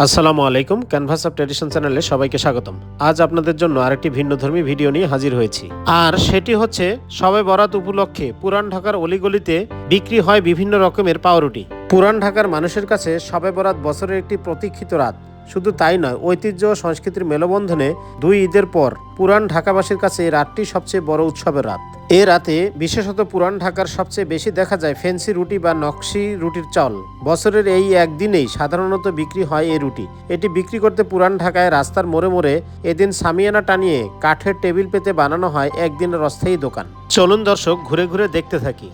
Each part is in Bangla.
আসসালামু আলাইকুম, ক্যানভাস অফ ট্র্যাডিশন চ্যানেলে সবাইকে স্বাগতম। আজ আপনাদের জন্য আরেকটি ভিন্নধর্মী ভিডিও নিয়ে হাজির হয়েছি, আর সেটি হচ্ছে শবে বরাত উপলক্ষে পুরান ঢাকার অলিগলিতে বিক্রি হয় বিভিন্ন রকমের পাউরুটি। পুরান ঢাকার মানুষের কাছে শবে বরাত বছরের একটি প্রতীক্ষিত রাত। শুধু তাই নয়, ঐতিহ্য ও সংস্কৃতির মেলবন্ধনে দুই ঈদের পর পুরান ঢাকাবাসীর কাছে এই রাতটি সবচেয়ে বড় উৎসবের রাত। এ রাতে বিশেষত পুরান ঢাকার সবচেয়ে বেশি দেখা যায় ফ্যান্সি রুটি বা নকশি রুটির চাল। বছরের এই একদিনেই সাধারণত বিক্রি হয় এই রুটি। এটি বিক্রি করতে পুরান ঢাকায় রাস্তার মোড়ে মোড়ে এদিন সামিয়ানা টানিয়ে কাঠের টেবিল পেতে বানানো হয় একদিনের অস্থায়ী দোকান। চলুন দর্শক, ঘুরে ঘুরে দেখতে থাকি।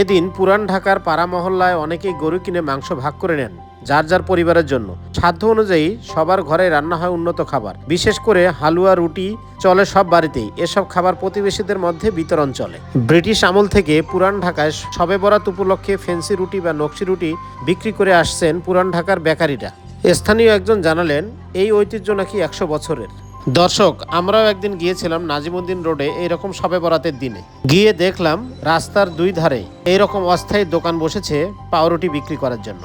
এদিন পুরান ঢাকার পাড়া মহল্লায় অনেকেই গরু কিনে মাংস ভাগ করে নেন যার যার পরিবারের জন্য। সাধ্য অনুযায়ী সবার ঘরে রান্না হয় উন্নত খাবার, বিশেষ করে হালুয়া রুটি চলে সব বাড়িতেই। এসব খাবার প্রতিবেশীদের মধ্যে বিতরণ চলে। ব্রিটিশ আমল থেকে পুরান ঢাকায় শবে বরাত উপলক্ষে ফ্যান্সি রুটি বা নকশি রুটি বিক্রি করে আসছেন পুরান ঢাকার বেকারিরা। স্থানীয় একজন জানালেন, এই ঐতিহ্য নাকি 100 বছরের। দর্শক, আমরাও একদিন গিয়েছিলাম নাজিমুদ্দিন রোডে এইরকম শবে বরাতের দিনে। গিয়ে দেখলাম রাস্তার দুই ধারে এইরকম অস্থায়ী দোকান বসেছে পাউরুটি বিক্রি করার জন্য।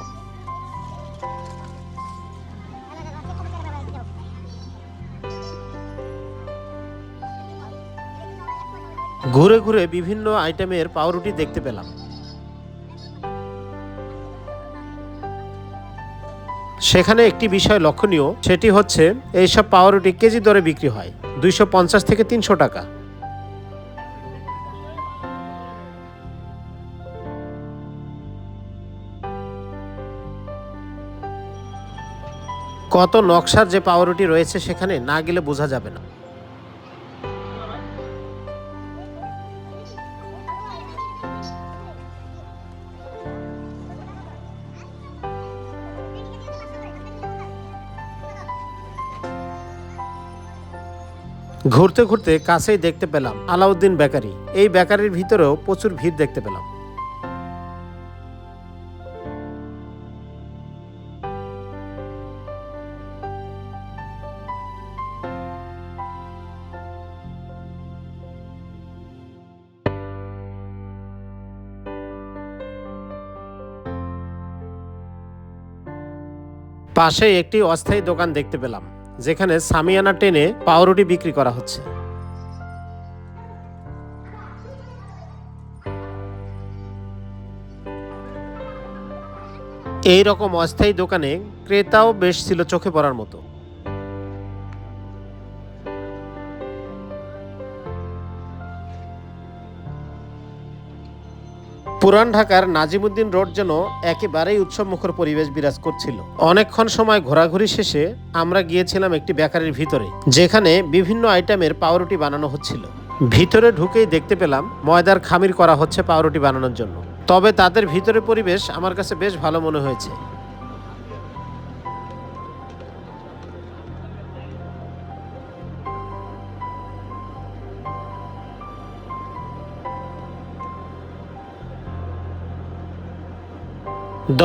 ঘুরে ঘুরে বিভিন্ন আইটেমের পাউরুটি দেখতে পেলাম। সেখানে একটি বিষয় লক্ষণীয়, সেটি হচ্ছে এইসব পাউরুটি কেজি দরে বিক্রি হয় 250 থেকে 300 টাকা। কত নকশার যে পাউরুটি রয়েছে সেখানে না গেলে বোঝা যাবে না। ঘুরতে ঘুরতে কাছেই দেখতে পেলাম আলাউদ্দিন বেকারি। এই বেকারির ভিতরেও প্রচুর ভিড় দেখতে পেলাম। পাশে একটি অস্থায়ী দোকান দেখতে পেলাম, যেখানে সামিয়ানা টেনে পাউরুটি বিক্রি করা হচ্ছে। এই রকম অস্থায়ী দোকানে ক্রেতাও বেশ ছিল চোখে পড়ার মতো। পুরান ঢাকার নাজিমুদ্দিন রোড যেন একেবারেই উৎসবমুখর পরিবেশ বিরাজ করছিল। অনেকক্ষণ সময় ঘোরাঘুরি শেষে আমরা গিয়েছিলাম একটি বেকারির ভিতরে, যেখানে বিভিন্ন আইটেমের পাউরুটি বানানো হচ্ছিল। ভিতরে ঢুকেই দেখতে পেলাম ময়দার খামির করা হচ্ছে পাউরুটি বানানোর জন্য। তবে তাদের ভিতরে পরিবেশ আমার কাছে বেশ ভালো মনে হয়েছে।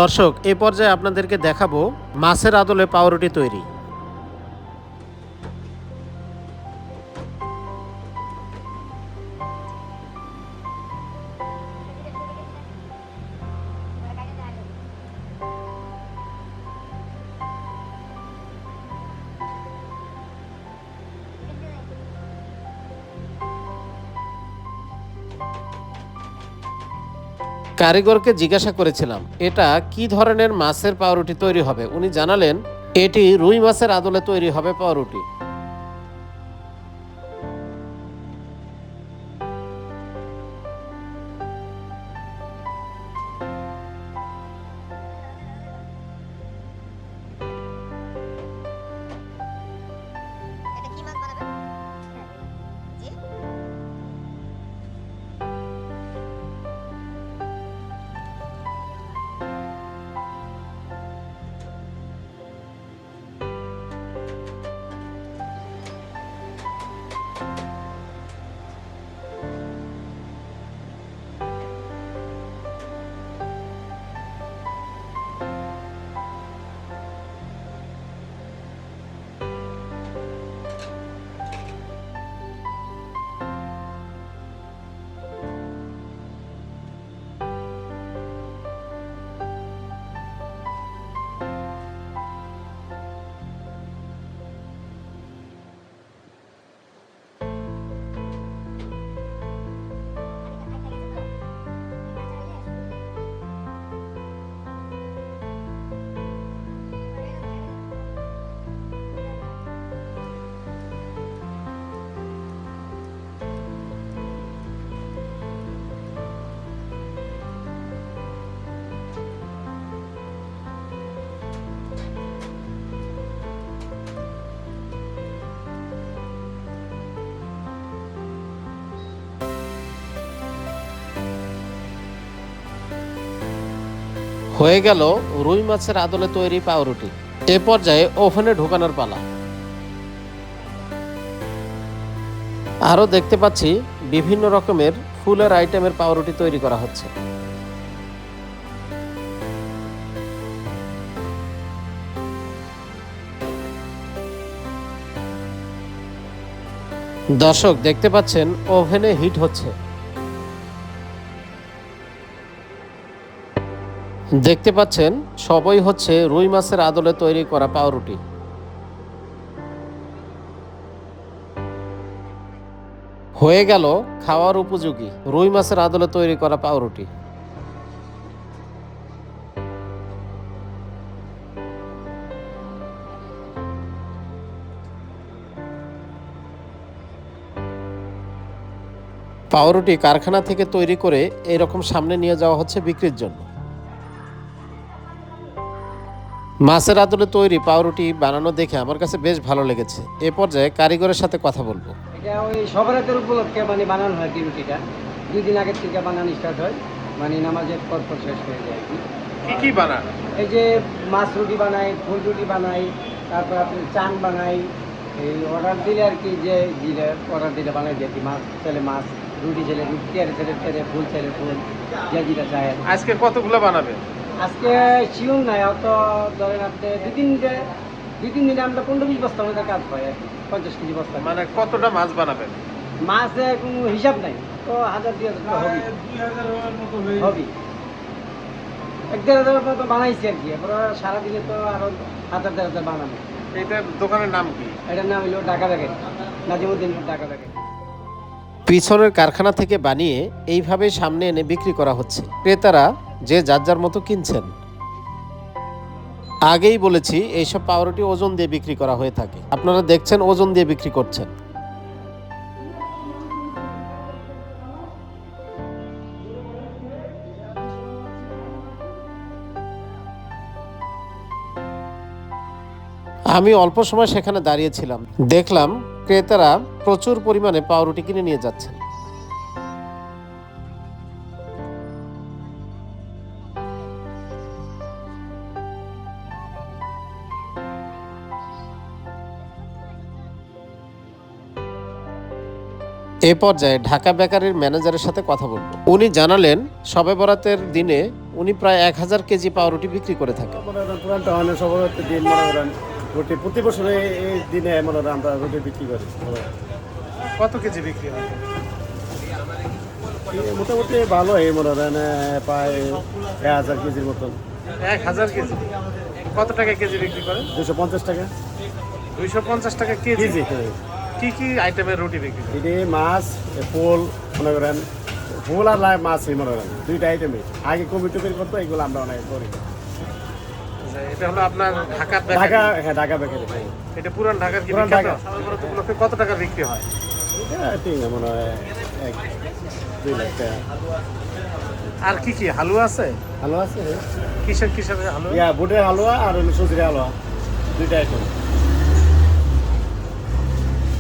দর্শক, এ পর্যায়ে আপনাদেরকে দেখাবো মাছের আদলে পাউরুটি তৈরি। কারিগরকে জিজ্ঞাসা করেছিলাম এটা কি ধরনের মাছের পাউরুটি তৈরি হবে। উনি জানালেন এটি রুই মাছের আদলে তৈরি হবে পাউরুটি। এটা কি মাছ বানাবে? জি? হয়ে গেল রুই মাছের আদলে তৈরি পাউরুটি। এ পর্যায়ে ওভেনে ঢোকানোর পালা। আরও দেখতে পাচ্ছি বিভিন্ন রকমের ফুলের আইটেমের পাউরুটি তৈরি করা হচ্ছে। দর্শক দেখতে পাচ্ছেন ওভেনে হিট হচ্ছে। দেখতে পাচ্ছেন সবই হচ্ছে রুই মাছের আদলে তৈরি করা পাউরুটি। হয়ে গেল খাওয়ার উপযোগী রুই মাছের আদলে তৈরি করা পাউরুটি। পাউরুটি কারখানা থেকে তৈরি করে এরকম সামনে নিয়ে যাওয়া হচ্ছে বিক্রির জন্য। মাছের আদলে তৈরি পাউরুটি বানানো দেখে আমার কাছে বেশ ভালো লেগেছে। এ পর্যায়ে কারিগরের সাথে কথা বলবো। এটা ওই সবরাতের উপলক্ষে মানে বানানো হয় কি রুটিটা 2 দিন আগের থেকে বানানো স্টার্ট হয়, মানে নামাজের পর শেষ হয়ে যায় আর কি। কি বানান? এই যে মাছ রুটি বানাই, ফুল রুটি বানাই, তারপর আপনি চান বানাই, এই অর্ডার দিলে আর কি, যে দিলে অর্ডার দিলে বানাই দিয়ে কি, মাছ চাইলে মাছ, রুটি চাইলে রুটি, চাইলে ফুল চাইলে ফুল, যে যেটা চায়। আজকে কতগুলো বানাবে? আজকে শিওর নাই, অত ধরেন আপনি 2-3 দিনে আমরা 15-20 বস্তার মধ্যে কাজ হয় আর কি, 50 কেজি বস্তা। মানে কতটা মাছ বানাবেন? মাছে কোনো হিসাব নাই, তো 1000-2000 হবে, 1-1500 মতো বানাইছি আর কি। এরপর সারাদিনে তো আরো 1000-1500 বানাবো। এইটার দোকানের নাম কি? এটার নাম হলো ঢাকা ব্যাগের, নাজিমুদ্দিন ঢাকা ব্যাগের। পিছনের কারখানা থেকে বানিয়ে এইভাবে সামনে এনে বিক্রি করা হচ্ছে। ক্রেতারা যে যার যার মতো কিনছেন। আগেই বলেছি এইসব পাউরুটি ওজন দিয়ে বিক্রি করা হয়ে থাকে। আপনারা দেখছেন ওজন দিয়ে বিক্রি করছেন। আমি অল্প সময় সেখানে দাঁড়িয়েছিলাম, দেখলাম ক্রেতারা প্রচুর পরিমাণে পাউরুটি কিনে নিয়ে যাচ্ছেন। এ পর্যায়ে ঢাকা বেকারির ম্যানেজারের সাথে কথা বলবো। উনি জানালেন শবে বরাতের দিনে উনি প্রায় 1000 কেজি পাউরুটি বিক্রি করে থাকেন। প্রতি বছরে এই দিনে আমরা রুটি বিক্রি করি। কত কেজি বিক্রি হয়? মোটামুটি ভালো, এই প্রায় 1000 কেজির মতন। 1000 কেজি? কত টাকা কেজি বিক্রি করেন? 250 টাকা। 250 টাকা কেজি? কি কি আইটেমের রুটি বিক্রি করেন? এটি মাছ, ফুল, মনে করেন ফুল আর মাছ, মনে করেন 2টা আইটেমে। আগে কমিটি তৈরি করতো, এগুলো আমরা অনেক করি। এটা হলো আপনার ঢাকা ঢাকা, হ্যাঁ ঢাকা বেকারি। এটা পুরান ঢাকার কি? পুরান ঢাকা। কত টাকা বিক্রি হয়? এটা ঠিক মনে হয় 1-2 লাখ টাকা। আর কি কি হালুয়া আছে? হালুয়া আছে, কিসের হালুয়া? বুটের হালুয়া আর সুজির হালুয়া, 2টা আইটেম।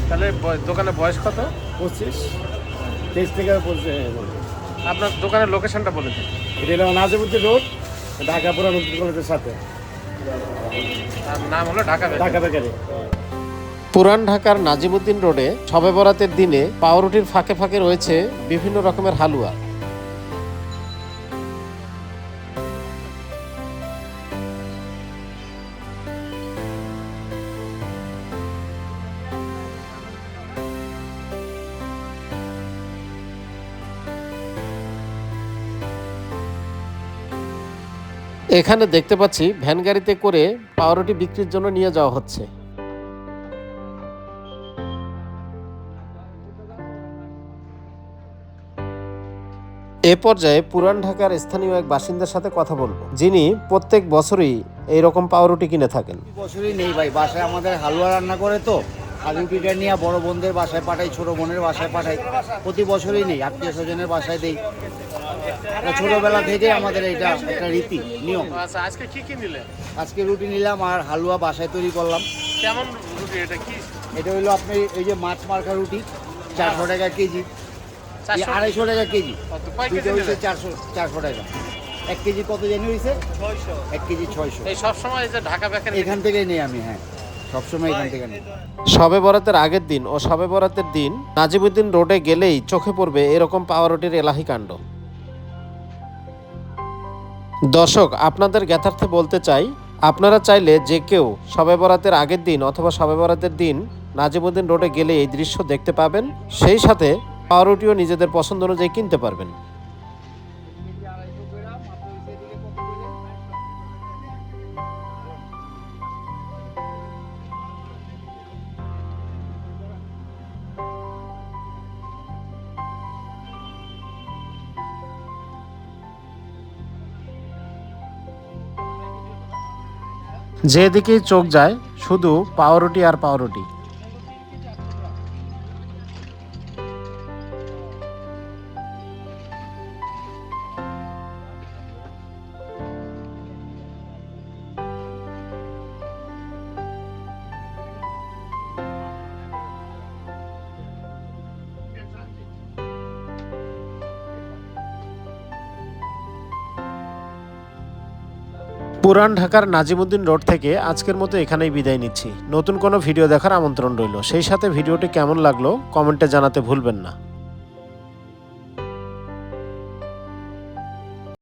তাহলে দোকানের বয়স কত? 25-23 থেকে 25। আপনার দোকানের লোকেশনটা বলে দিন। এটা হলো নাজিমুদ্দিন রোড, ঢাকা পুরান কলেজের সাথে। তার নাম হলো ঢাকা বেকারি। পুরান ঢাকার নাজিমুদ্দিন রোডে শবে বরাতের দিনে পাউরুটির ফাঁকে ফাঁকে রয়েছে বিভিন্ন রকমের হালুয়া। এখানে দেখতে পাচ্ছি ভ্যান গাড়িতে করে পাউরুটি বিক্রির জন্য নিয়ে যাওয়া হচ্ছে। এ পর্যায়ে পুরান ঢাকার স্থানীয় এক বাসিন্দার সাথে কথা বলবো, যিনি প্রত্যেক বছরই এইরকম পাউরুটি কিনে থাকেন। বছরই নেই ভাই, বাসায় আমাদের হালুয়া রান্না করে, তো আর রুটিটা নিয়ে বড় বোনদের বাসায় পাঠাই, ছোট বোনের বাসায় পাঠাই। প্রতি বছরই নেই, আত্মীয় স্বজনের বাসায় দেই। ছোটবেলা থেকে আমাদের এটা একটা রীতি নিয়ম। আচ্ছা, আজকে কি কি নিলেন? আজকে রুটি নিলাম আর হালুয়া বাসায় তৈরি করলাম। কেমন রুটি এটা? কি এটা হলো আপনি এই যে মাছ মার্কা রুটি, 400 টাকা কেজি, 250 টাকা কেজি। দুটো হচ্ছে 400 টাকা। 1 কেজি কত জানি হয়েছে 1 কেজি 600 এই সবসময় এই যে ঢাকা বেকারি এখান থেকেই নেই আমি, হ্যাঁ সবসময় এখান থেকে নেই। শবে বরাতের আগের দিন ও শবে বরাতের দিন নাজিমুদ্দিন রোডে গেলেই চোখে পড়বে এরকম পাউরুটির এলাহি কাণ্ড। দর্শক, আপনাদের জ্ঞাতার্থে বলতে চাই, আপনারা চাইলে যে কেউ শবে বরাতের আগের দিন অথবা শবে বরাতের দিন নাজিমুদ্দিন রোডে গেলে এই দৃশ্য দেখতে পাবেন, সেই সাথে পাউরুটিও নিজেদের পছন্দ অনুযায়ী কিনতে পারবেন। যেদিকেই চোখ যায় শুধু পাউরুটি আর পাউরুটি। পুরান ঢাকার নাজিমুদ্দিন রোড থেকে আজকের মতো এখানেই বিদায় নিচ্ছি। নতুন কোনো ভিডিও দেখার আমন্ত্রণ রইল। সেই সাথে ভিডিওটি কেমন লাগলো কমেন্টে জানাতে ভুলবেন না।